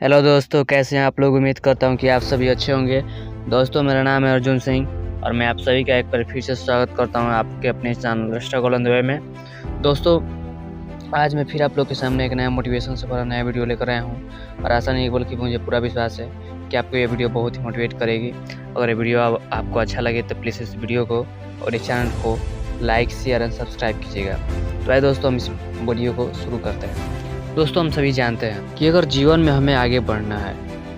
Hello दोस्तों, कैसे हैं आप लोग। उम्मीद करता हूं कि आप सभी अच्छे होंगे। दोस्तों, मेरा नाम है अर्जुन सिंह और मैं आप सभी का एक बार फिर से स्वागत करता हूं आपके अपने channel struggle on the way में। दोस्तों, आज मैं फिर आप लोग के सामने एक नया मोटिवेशन से भरा नया वीडियो लेकर आया हूं और ऐसा नहीं बल्कि मुझे पूरा विश्वास है कि आपको ये वीडियो बहुत ही मोटिवेट करेगी। अगर ये वीडियो आपको अच्छा लगे तो प्लीज़ इस वीडियो को और इस चैनल को लाइक, शेयर एंड सब्सक्राइब कीजिएगा। तो आइए दोस्तों, हम इस वीडियो को शुरू करते हैं। दोस्तों, हम सभी जानते हैं कि अगर जीवन में हमें आगे बढ़ना है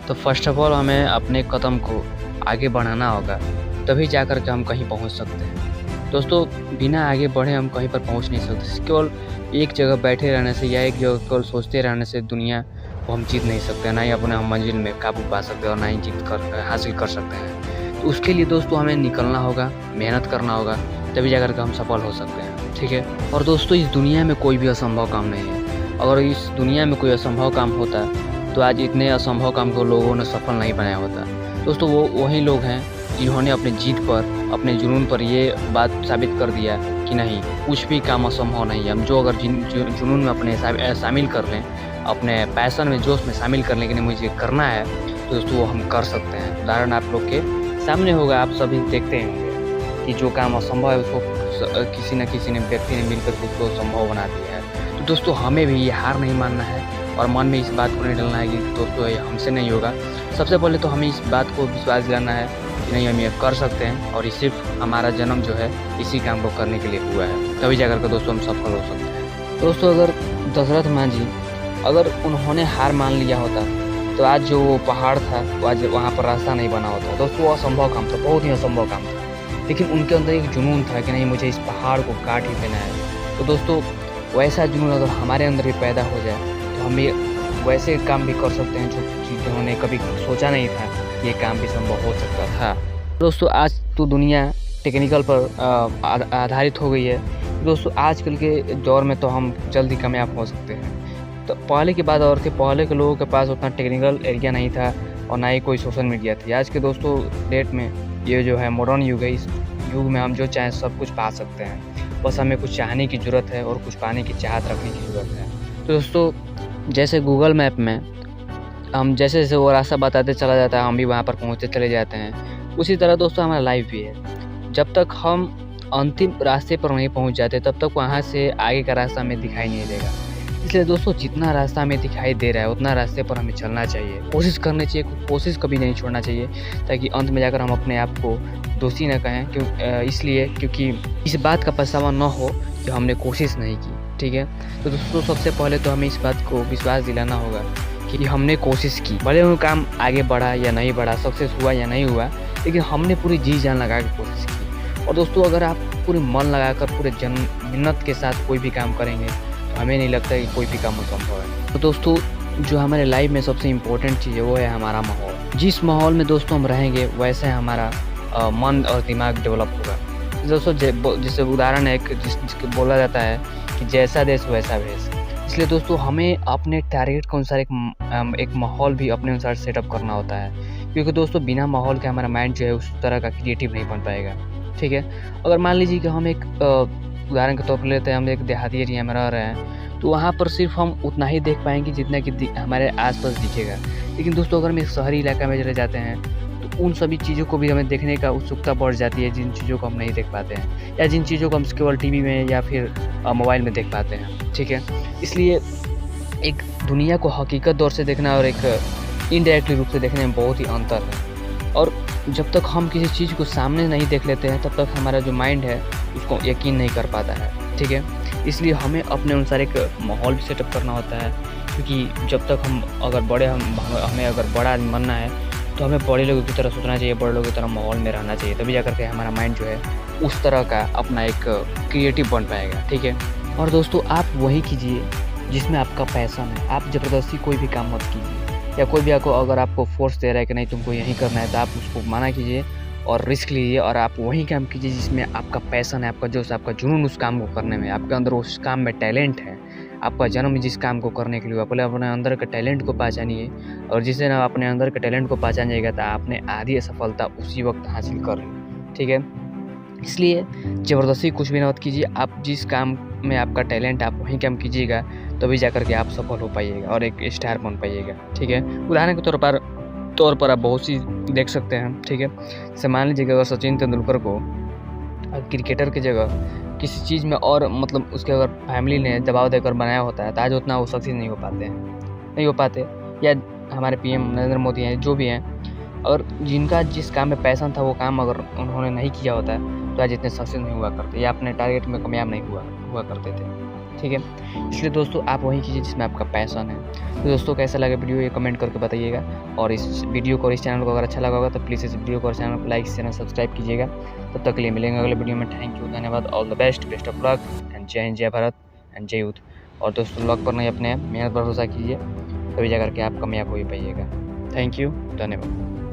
तो फर्स्ट ऑफ ऑल हमें अपने कदम को आगे बढ़ाना होगा, तभी जाकर के हम कहीं पहुंच सकते हैं। दोस्तों, बिना आगे बढ़े हम कहीं पर पहुंच नहीं सकते। केवल एक जगह बैठे रहने से या एक जगह केवल सोचते रहने से दुनिया को हम जीत नहीं सकते, ना ही अपने हम मंजिल में काबू पा सकते और ना ही हासिल कर सकते हैं। तो उसके लिए दोस्तों हमें निकलना होगा, मेहनत करना होगा, तभी जाकर के हम सफल हो सकते हैं। ठीक है। और दोस्तों, इस दुनिया में कोई भी असंभव काम नहीं है। अगर इस दुनिया में कोई असंभव काम होता तो आज इतने असंभव काम को लोगों ने सफल नहीं बनाया होता। दोस्तों, वो वही लोग हैं जिन्होंने अपने जीत पर, अपने जुनून पर ये बात साबित कर दिया कि नहीं, कुछ भी काम असंभव नहीं है। हम जो अगर जुनून में अपने शामिल कर लें, अपने पैशन में, जोश में शामिल कर लें कि नहीं मुझे करना है, तो दोस्तों वो हम कर सकते हैं। उदाहरण आप लोग के सामने होगा, आप सभी देखते होंगे कि जो काम असंभव है उसको किसी न किसी ने व्यक्ति ने मिलकर उसको संभव बना दिया है। तो दोस्तों, हमें भी ये हार नहीं मानना है और मन में इस बात को नहीं डालना है कि दोस्तों ये हमसे नहीं होगा। सबसे पहले तो हमें इस बात को विश्वास दिलाना है कि नहीं, हम ये कर सकते हैं और ये सिर्फ हमारा जन्म जो है इसी काम को करने के लिए हुआ है, तभी जाकर के दोस्तों हम सफल हो सकते हैं। दोस्तों, अगर दशरथ माँ जी अगर उन्होंने हार मान लिया होता तो आज जो वो पहाड़ था वो आज वहाँ पर रास्ता नहीं बना होता। दोस्तों, वो असंभव काम था, बहुत ही असंभव काम था, लेकिन उनके अंदर एक जुनून था कि नहीं, मुझे इस पहाड़ को काट ही देना है। तो दोस्तों, वैसा जुनून अगर हमारे अंदर भी पैदा हो जाए तो हम ये वैसे काम भी कर सकते हैं जो जिन्होंने कभी सोचा नहीं था ये काम भी संभव हो सकता था। दोस्तों, आज तो दुनिया टेक्निकल पर आधारित हो गई है। दोस्तों, आजकल के दौर में तो हम जल्दी कामयाब हो सकते हैं। तो पहले की बात और थी, पहले के लोगों के पास उतना टेक्निकल एरिया नहीं था और ना ही कोई सोशल मीडिया थी। आज के दोस्तों डेट में ये जो है मॉडर्न युग है, इस युग में हम जो चाहें सब कुछ पा सकते हैं। बस हमें कुछ चाहने की ज़रूरत है और कुछ पाने की चाहत रखने की ज़रूरत है। तो दोस्तों, जैसे गूगल मैप में हम जैसे जैसे वो रास्ता बताते चला जाता है, हम भी वहाँ पर पहुँचते चले जाते हैं। उसी तरह दोस्तों हमारा लाइफ भी है। जब तक हम अंतिम रास्ते पर नहीं पहुँच जाते तब तक वहाँ से आगे का रास्ता हमें दिखाई नहीं देगा। इसलिए दोस्तों, जितना रास्ता हमें दिखाई दे रहा है उतना रास्ते पर हमें चलना चाहिए, कोशिश करनी चाहिए, कोशिश कभी नहीं छोड़ना चाहिए, ताकि अंत में जाकर हम अपने आप को दोषी न कहें। क्योंकि इस बात का पछतावा न हो कि हमने कोशिश नहीं की। ठीक है। तो दोस्तों, सबसे पहले तो हमें इस बात को विश्वास दिलाना होगा कि हमने कोशिश की, भले वो काम आगे बढ़ा या नहीं बढ़ा, सक्सेस हुआ या नहीं हुआ, लेकिन हमने पूरी जी जान लगा के कोशिश की। और दोस्तों, अगर आप पूरे मन लगाकर पूरे मेहनत के साथ कोई भी काम करेंगे तो हमें नहीं लगता कि कोई भी काम असंभव है। तो दोस्तों, जो हमारे लाइफ में सबसे इम्पोर्टेंट चीज़ है वो है हमारा माहौल। जिस माहौल में दोस्तों हम रहेंगे वैसे हमारा मन और दिमाग डेवलप होगा। दोस्तों, जैसे उदाहरण है जिसको बोला जाता है कि जैसा देश वैसा भेष। इसलिए दोस्तों, हमें अपने टारगेट के अनुसार एक माहौल भी अपने अनुसार सेटअप करना होता है, क्योंकि दोस्तों बिना माहौल के हमारा माइंड जो है उस तरह का क्रिएटिव नहीं बन पाएगा। ठीक है। अगर मान लीजिए कि हम एक उदाहरण के तौर पर लेते हैं, हम एक देहाती एरिया में रह रहे हैं, तो वहाँ पर सिर्फ हम उतना ही देख पाएंगे जितना कि हमारे आसपास दिखेगा। लेकिन दोस्तों, अगर हम एक शहरी इलाका में चले जाते हैं तो उन सभी चीज़ों को भी हमें देखने का उत्सुकता बढ़ जाती है, जिन चीज़ों को हम नहीं देख पाते हैं या जिन चीज़ों को हम केवल टीवी में या फिर मोबाइल में देख पाते हैं। ठीक है। इसलिए एक दुनिया को हकीकत दौर से देखना और एक इनडायरेक्टली रूप से देखने में बहुत ही अंतर है। और जब तक हम किसी चीज़ को सामने नहीं देख लेते हैं तब तक हमारा जो माइंड है उसको यकीन नहीं कर पाता है। ठीक है। इसलिए हमें अपने अनुसार एक माहौल भी सेटअप करना होता है, क्योंकि जब तक हमें अगर बड़ा आदमी बनना है तो हमें बड़े लोगों की तरह सोचना चाहिए, बड़े लोगों की तरह माहौल में रहना चाहिए, तभी जाकर के हमारा माइंड जो है उस तरह का अपना एक क्रिएटिव बन पाएगा। ठीक है। और दोस्तों, आप वही कीजिए जिसमें आपका पैशन है। आप ज़बरदस्ती कोई भी काम मत कीजिए, या कोई भी अगर आपको फोर्स दे रहा है कि नहीं तुमको यही करना है, तो आप उसको मना कीजिए और रिस्क लीजिए और आप वही काम कीजिए जिसमें आपका पैशन है, आपका जोश, आपका जुनून उस काम को करने में, आपके अंदर उस काम में टैलेंट है, आपका जन्म जिस काम को करने के लिए। पहले अपने अंदर के टैलेंट को पहचानिए, और जिस दिन आप अपने अंदर के टैलेंट को पहचान जाएगा तो आपने आधी सफलता उसी वक्त हासिल कर ली। ठीक है। इसलिए ज़बरदस्ती कुछ भी मत कीजिए। आप जिस काम में आपका टैलेंट आप वहीं काम कीजिएगा, तभी जाकर के आप सफल हो पाइएगा और एक स्टार बन पाइएगा, ठीक है। उदाहरण के तौर पर आप बहुत सी देख सकते हैं, ठीक है। जैसे मान लीजिए अगर सचिन तेंदुलकर को क्रिकेटर की जगह किसी चीज़ में और मतलब उसके अगर फैमिली ने दबाव देकर बनाया होता है, तो आज उतना वो सक्सेस नहीं हो पाते। या हमारे पीएम नरेंद्र मोदी हैं, जो भी हैं, और जिनका जिस काम में पैशन था वो काम अगर उन्होंने नहीं किया होता है, तो आज इतने सक्सेस नहीं हुआ करते या अपने टारगेट में कामयाब नहीं हुआ करते थे, ठीक है। इसलिए दोस्तों आप वही कीजिए जिसमें आपका पैशन है। तो दोस्तों कैसा लगा वीडियो ये कमेंट करके बताइएगा, और इस वीडियो को और इस चैनल को अगर अच्छा लगा होगा तो प्लीज़ इस वीडियो को और चैनल को लाइक शेयर सब्सक्राइब कीजिएगा। तब तक के लिए मिलेंगे अगले वीडियो में। थैंक यू, धन्यवाद, all the best of luck and जय हिंद, जय भारत एंड जय यूथ। और दोस्तों लक पर नहीं, अपने मेहनत पर भरोसा कीजिए, तभी जाकर के आप कामयाब हो ही पाइएगा। थैंक यू, धन्यवाद।